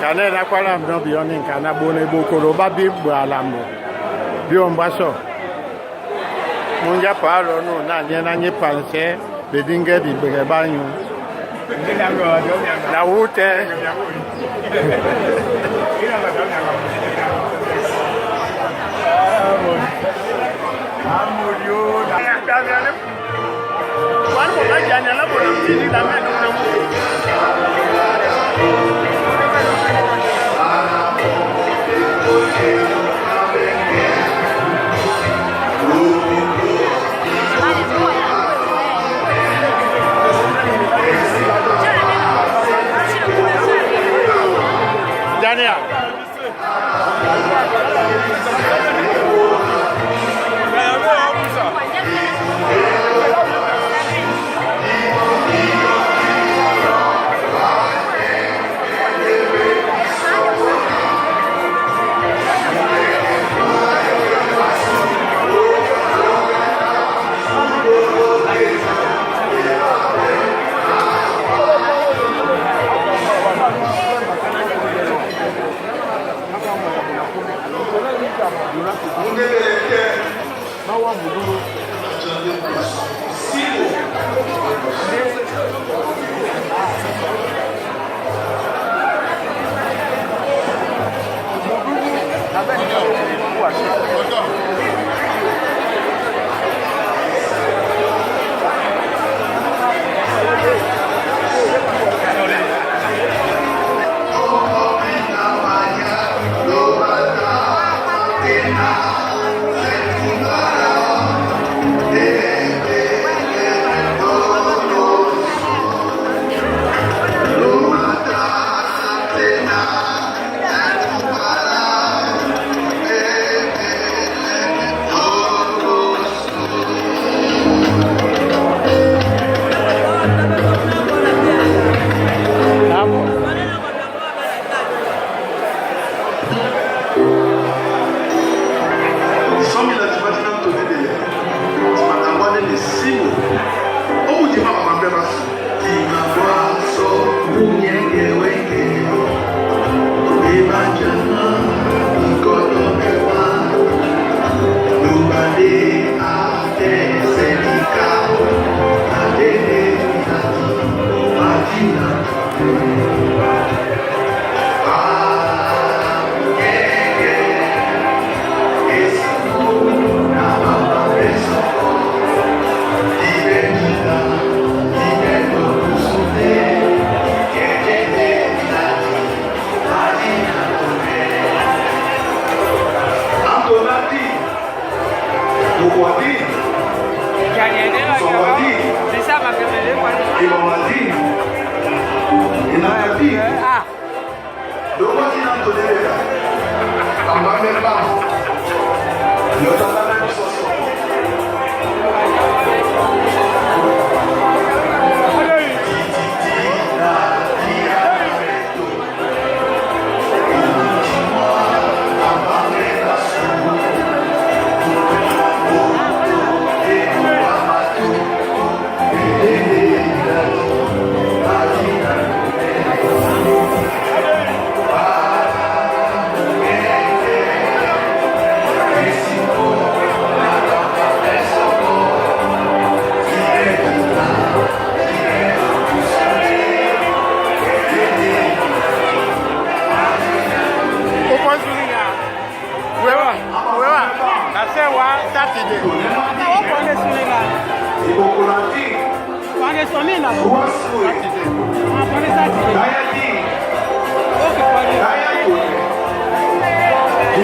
Kana na kwala mno bioni kana bone bokoro ba bi gbo alamu bi on ba so munja paro no na nye na nye panse be dinge di be ba yu na wute amurio da ya wan ko ga janya la bo ti da me no na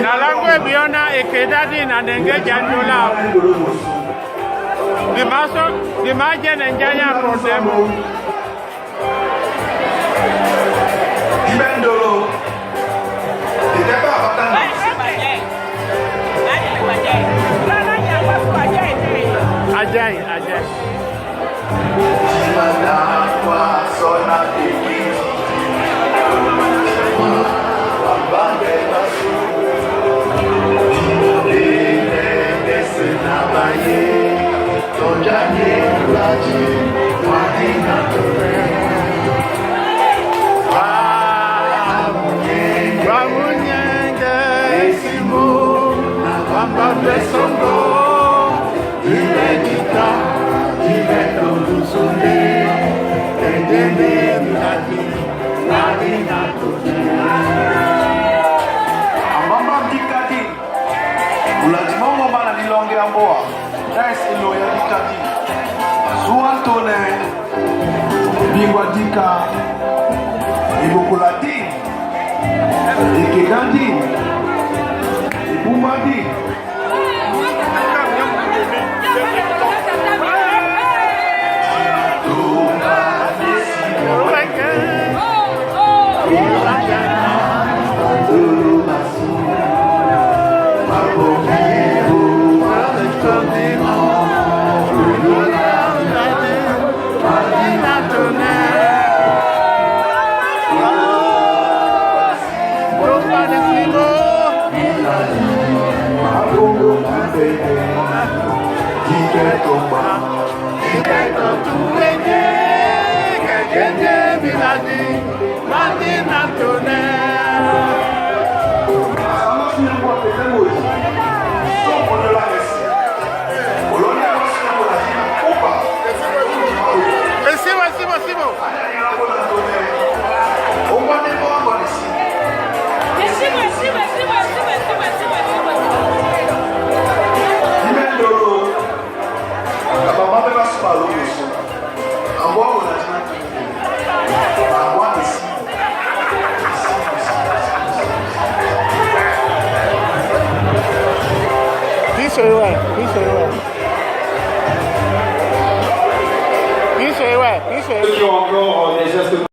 Na langue Iwe biona ekedadi na denge jandola. Di maje na njanya problem. Ibendolo. Ideba abatan. Ajay. Simana kwa sona tiki. Wabande basu. Desena baye. Tojanye laji. Wadina tore. Wamunyenge esimu. Wambambe songo. Ilegita. Ibeto lusone. Endene milaki. Wadina tore. Amamba dikadi. Ulajimongo bana dilonge amboa. Rais ilo ya dikadi. Suantone. Bingwa dika. Ibukuladi. Ikegandi. Ibumadi. Isso aí, ué.